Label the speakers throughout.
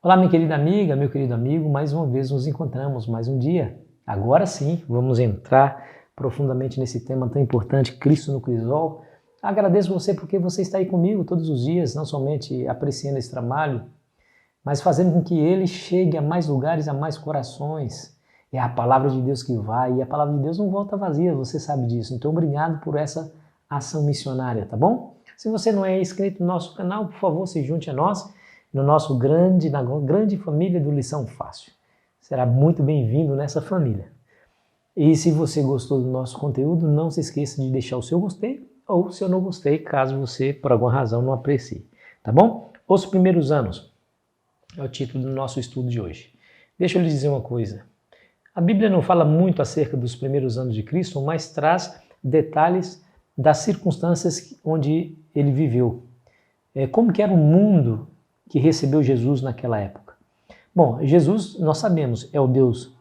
Speaker 1: Olá, minha querida amiga, meu querido amigo, mais uma vez nos encontramos, mais um dia. Agora sim, vamos entrar profundamente nesse tema tão importante, Cristo no Crisol. Agradeço você porque você está aí comigo todos os dias, não somente apreciando esse trabalho, mas fazendo com que ele chegue a mais lugares, a mais corações. É a palavra de Deus que vai, e a palavra de Deus não volta vazia, você sabe disso. Então, obrigado por essa ação missionária, tá bom? Se você não é inscrito no nosso canal, por favor, se junte a nós na grande família do Lição Fácil. Será muito bem-vindo nessa família. E se você gostou do nosso conteúdo, não se esqueça de deixar o seu gostei ou seu não gostei, caso você, por alguma razão, não aprecie. Tá bom? Os primeiros anos é o título do nosso estudo de hoje. Deixa eu lhe dizer uma coisa. A Bíblia não fala muito acerca dos primeiros anos de Cristo, mas traz detalhes das circunstâncias onde ele viveu. Como que era o mundo que recebeu Jesus naquela época. Bom, Jesus, nós sabemos, é o Deus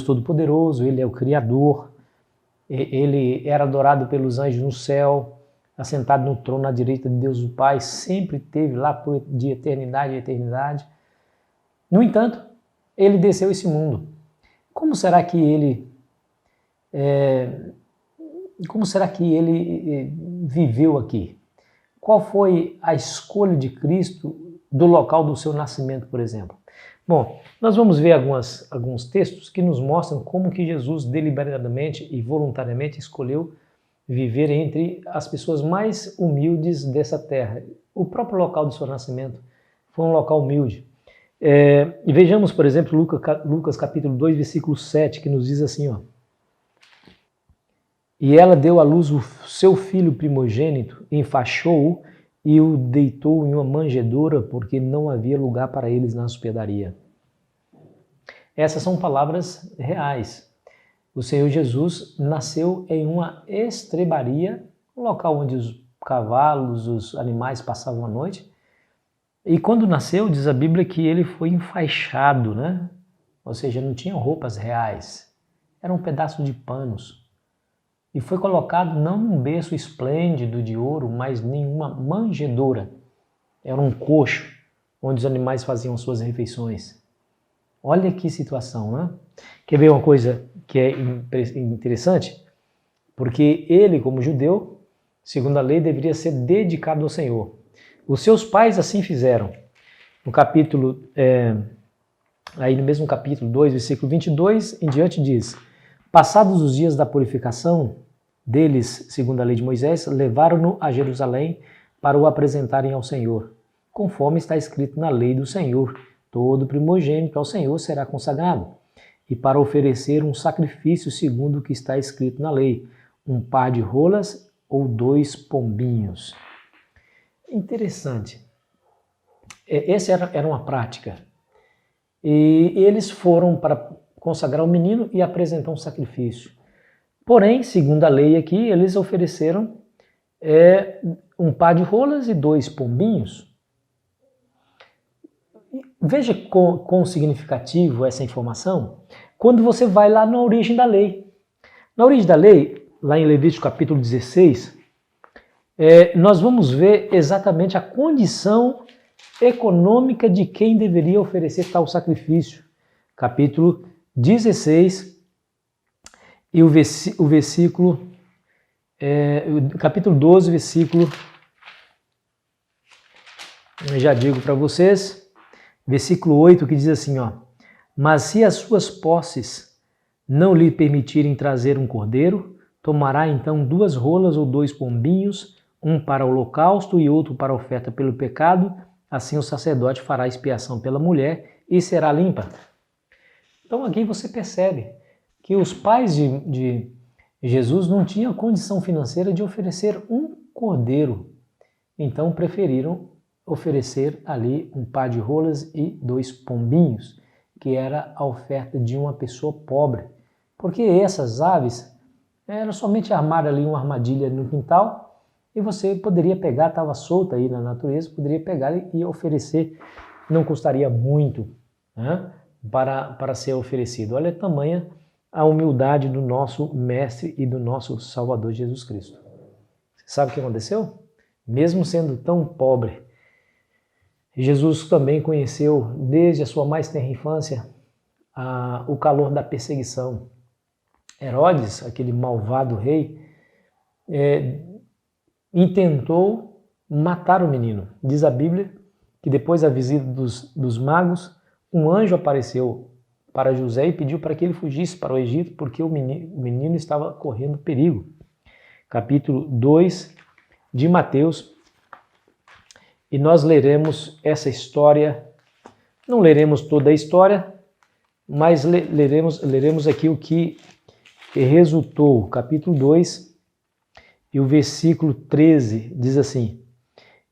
Speaker 1: Todo-Poderoso, Ele é o Criador, Ele era adorado pelos anjos no céu, assentado no trono à direita de Deus o Pai, sempre esteve lá de eternidade a eternidade. No entanto, Ele desceu esse mundo. Como será que Ele viveu aqui? Qual foi a escolha de Cristo do local do seu nascimento, por exemplo? Bom, nós vamos ver alguns textos que nos mostram como que Jesus deliberadamente e voluntariamente escolheu viver entre as pessoas mais humildes dessa terra. O próprio local do seu nascimento foi um local humilde. E vejamos, por exemplo, Lucas capítulo 2, versículo 7, que nos diz assim, ó. E ela deu à luz o seu filho primogênito, enfaixou-o e o deitou em uma manjedoura, porque não havia lugar para eles na hospedaria. Essas são palavras reais. O Senhor Jesus nasceu em uma estrebaria, um local onde os cavalos, os animais passavam a noite. E quando nasceu, diz a Bíblia que ele foi enfaixado, né? Ou seja, não tinha roupas reais, era um pedaço de panos. E foi colocado não num berço esplêndido de ouro, mas em uma manjedoura. Era um coxo onde os animais faziam suas refeições. Olha que situação, né? Quer ver uma coisa que é interessante? Porque ele, como judeu, segundo a lei, deveria ser dedicado ao Senhor. Os seus pais assim fizeram. No capítulo, aí no mesmo capítulo 2, versículo 22, em diante diz: passados os dias da purificação deles, segundo a lei de Moisés, levaram-no a Jerusalém para o apresentarem ao Senhor. Conforme está escrito na lei do Senhor, todo primogênito ao Senhor será consagrado, e para oferecer um sacrifício segundo o que está escrito na lei, um par de rolas ou 2 pombinhos. Interessante. Essa era uma prática. E eles foram para consagrar o menino e apresentar um sacrifício. Porém, segundo a lei aqui, eles ofereceram um par de rolas e 2 pombinhos. Veja quão significativo essa informação quando você vai lá na origem da lei. Na origem da lei, lá em Levítico capítulo 16, nós vamos ver exatamente a condição econômica de quem deveria oferecer tal sacrifício. Capítulo 16 e o capítulo 12, versículo, eu já digo para vocês, versículo 8, que diz assim, ó: mas se as suas posses não lhe permitirem trazer um cordeiro, tomará então 2 rolas ou 2 pombinhos, um para o holocausto e outro para a oferta pelo pecado, assim o sacerdote fará expiação pela mulher e será limpa. Então aqui você percebe que os pais de Jesus não tinham condição financeira de oferecer um cordeiro, então preferiram oferecer ali um par de rolas e 2 pombinhos, que era a oferta de uma pessoa pobre, porque essas aves eram somente armar ali uma armadilha no quintal e você poderia pegar, estava solta aí na natureza, poderia pegar e oferecer, não custaria muito, né, para ser oferecido. Olha a tamanha a humildade do nosso Mestre e do nosso Salvador Jesus Cristo. Você sabe o que aconteceu? Mesmo sendo tão pobre, Jesus também conheceu, desde a sua mais tenra infância, o calor da perseguição. Herodes, aquele malvado rei, intentou matar o menino. Diz a Bíblia que depois da visita dos magos, um anjo apareceu para José e pediu para que ele fugisse para o Egito, porque o menino estava correndo perigo. Capítulo 2 de Mateus. E nós leremos essa história, não leremos toda a história, mas leremos aqui o que resultou. Capítulo 2 e o versículo 13 diz assim: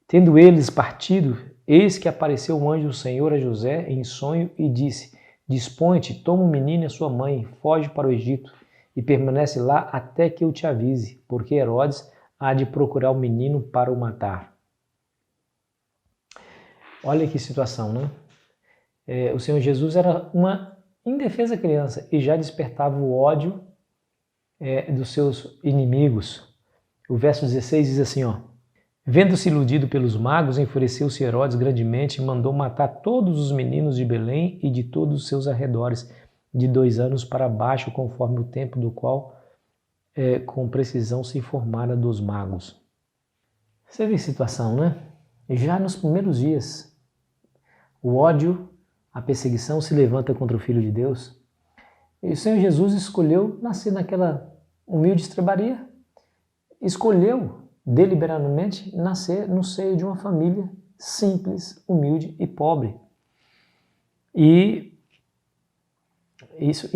Speaker 1: Tendo eles partido, eis que apareceu um anjo do Senhor a José em sonho e disse: Dispõe-te, toma o menino e a sua mãe, foge para o Egito e permanece lá até que eu te avise, porque Herodes há de procurar o menino para o matar. Olha que situação, né? O Senhor Jesus era uma indefesa criança e já despertava o ódio dos seus inimigos. O verso 16 diz assim, Vendo-se iludido pelos magos, enfureceu-se Herodes grandemente e mandou matar todos os meninos de Belém e de todos os seus arredores, de 2 anos para baixo, conforme o tempo do qual com precisão se informara dos magos. Você vê a situação, né? Já nos primeiros dias, o ódio, a perseguição se levanta contra o Filho de Deus. E o Senhor Jesus escolheu nascer naquela humilde estrebaria. Escolheu deliberadamente nascer no seio de uma família simples, humilde e pobre. E isso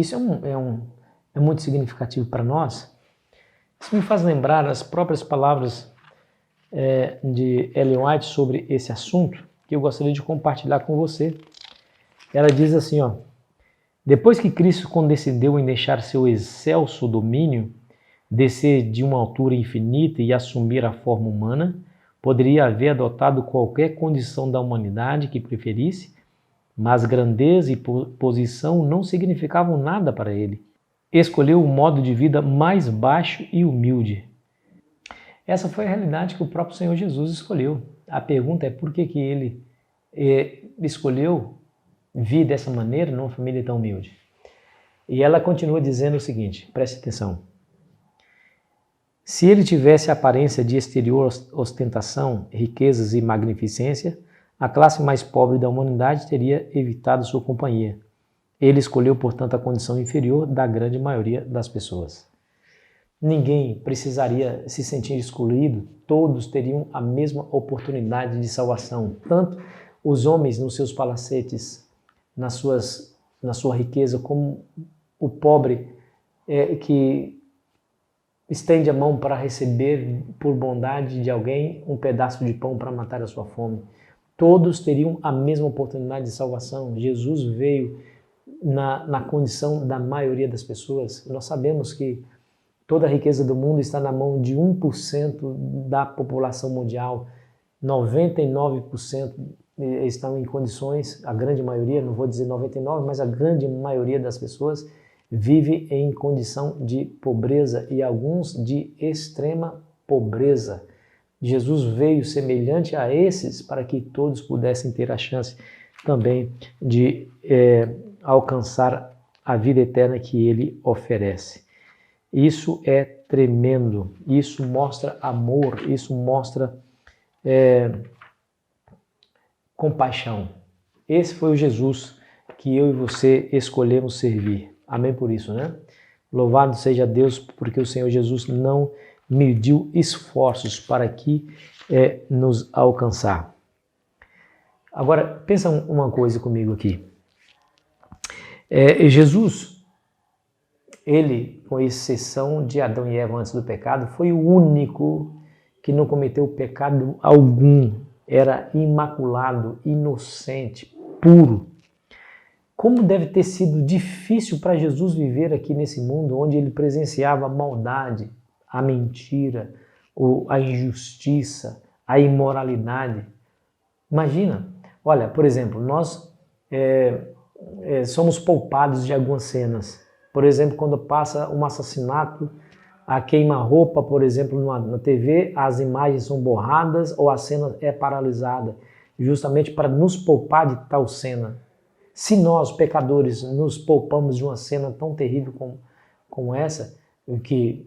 Speaker 1: é muito significativo para nós. Isso me faz lembrar as próprias palavras de Ellen White sobre esse assunto, que eu gostaria de compartilhar com você. Ela diz assim, depois que Cristo condescendeu em deixar seu excelso domínio, descer de uma altura infinita e assumir a forma humana, poderia haver adotado qualquer condição da humanidade que preferisse, mas grandeza e posição não significavam nada para ele. Escolheu o modo de vida mais baixo e humilde. Essa foi a realidade que o próprio Senhor Jesus escolheu. A pergunta é por que ele escolheu vir dessa maneira numa família tão humilde. E ela continua dizendo o seguinte, preste atenção. Se ele tivesse a aparência de exterior ostentação, riquezas e magnificência, a classe mais pobre da humanidade teria evitado sua companhia. Ele escolheu, portanto, a condição inferior da grande maioria das pessoas. Ninguém precisaria se sentir excluído, todos teriam a mesma oportunidade de salvação. Tanto os homens nos seus palacetes, na sua riqueza, como o pobre que estende a mão para receber, por bondade de alguém, um pedaço de pão para matar a sua fome. Todos teriam a mesma oportunidade de salvação. Jesus veio na condição da maioria das pessoas. Nós sabemos que toda a riqueza do mundo está na mão de 1% da população mundial. 99% estão em condições, a grande maioria, não vou dizer 99%, mas a grande maioria das pessoas vive em condição de pobreza e alguns de extrema pobreza. Jesus veio semelhante a esses para que todos pudessem ter a chance também de alcançar a vida eterna que ele oferece. Isso é tremendo, isso mostra amor, isso mostra compaixão. Esse foi o Jesus que eu e você escolhemos servir. Amém por isso, né? Louvado seja Deus, porque o Senhor Jesus não mediu esforços para que nos alcançar. Agora, pensa uma coisa comigo aqui. Jesus, ele, com exceção de Adão e Eva antes do pecado, foi o único que não cometeu pecado algum. Era imaculado, inocente, puro. Como deve ter sido difícil para Jesus viver aqui nesse mundo onde ele presenciava a maldade, a mentira, a injustiça, a imoralidade. Imagina, olha, por exemplo, nós somos poupados de algumas cenas. Por exemplo, quando passa um assassinato, a queima-roupa, por exemplo, na TV, as imagens são borradas ou a cena é paralisada. justamente para nos poupar de tal cena. Se nós, pecadores, nos poupamos de uma cena tão terrível como essa, que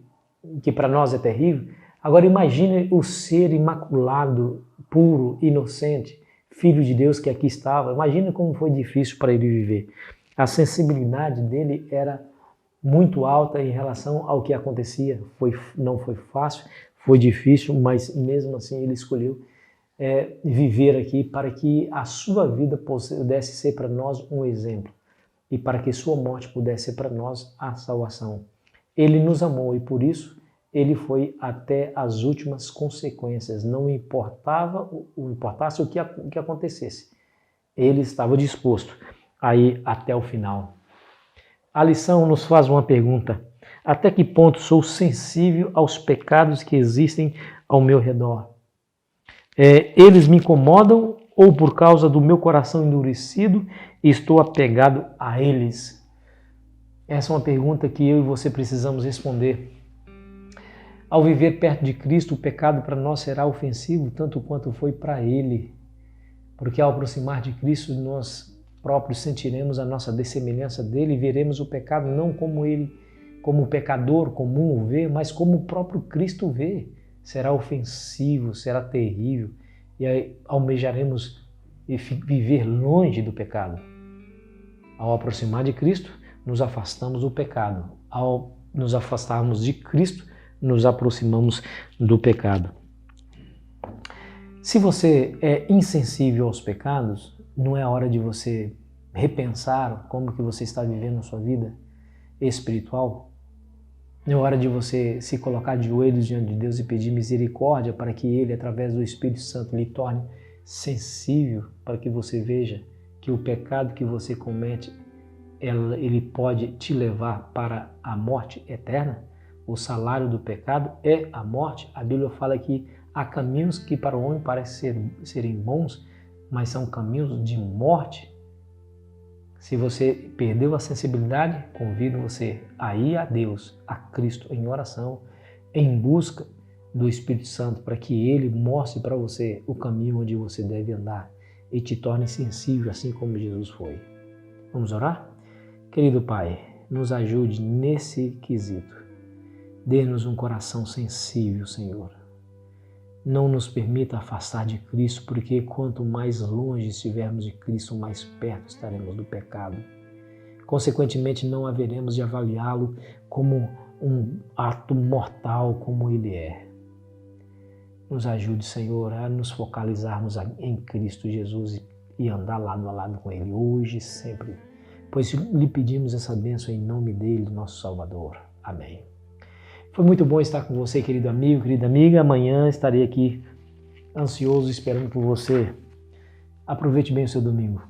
Speaker 1: para nós é terrível, agora imagine o ser imaculado, puro, inocente, Filho de Deus que aqui estava. Imagine como foi difícil para ele viver. A sensibilidade dele era muito alta em relação ao que acontecia. Não foi fácil, foi difícil, mas mesmo assim ele escolheu viver aqui para que a sua vida pudesse ser para nós um exemplo e para que sua morte pudesse ser para nós a salvação. Ele nos amou e por isso ele foi até as últimas consequências. Não importasse o que acontecesse. Ele estava disposto a ir até o final. A lição nos faz uma pergunta: até que ponto sou sensível aos pecados que existem ao meu redor? Eles me incomodam ou por causa do meu coração endurecido estou apegado a eles? Essa é uma pergunta que eu e você precisamos responder. Ao viver perto de Cristo, o pecado para nós será ofensivo tanto quanto foi para Ele. Porque ao aproximar de Cristo, nós próprios sentiremos a nossa dessemelhança dele e veremos o pecado não como ele, como o pecador comum o vê, mas como o próprio Cristo vê. Será ofensivo, será terrível e aí almejaremos viver longe do pecado. Ao aproximar de Cristo, nos afastamos do pecado. Ao nos afastarmos de Cristo, nos aproximamos do pecado. Se você é insensível aos pecados, não é hora de você repensar como que você está vivendo a sua vida espiritual? Não é hora de você se colocar de joelhos diante de Deus e pedir misericórdia para que Ele, através do Espírito Santo, lhe torne sensível para que você veja que o pecado que você comete, ele pode te levar para a morte eterna? O salário do pecado é a morte. A Bíblia fala que há caminhos que para o homem parecem serem bons, mas são caminhos de morte. Se você perdeu a sensibilidade, convido você a ir a Deus, a Cristo, em oração, em busca do Espírito Santo, para que Ele mostre para você o caminho onde você deve andar e te torne sensível, assim como Jesus foi. Vamos orar? Querido Pai, nos ajude nesse quesito. Dê-nos um coração sensível, Senhor. Não nos permita afastar de Cristo, porque quanto mais longe estivermos de Cristo, mais perto estaremos do pecado. Consequentemente, não haveremos de avaliá-lo como um ato mortal como ele é. Nos ajude, Senhor, a nos focalizarmos em Cristo Jesus e andar lado a lado com Ele, hoje e sempre. Pois lhe pedimos essa bênção em nome dele, nosso Salvador. Amém. Foi muito bom estar com você, querido amigo, querida amiga. Amanhã estarei aqui ansioso, esperando por você. Aproveite bem o seu domingo.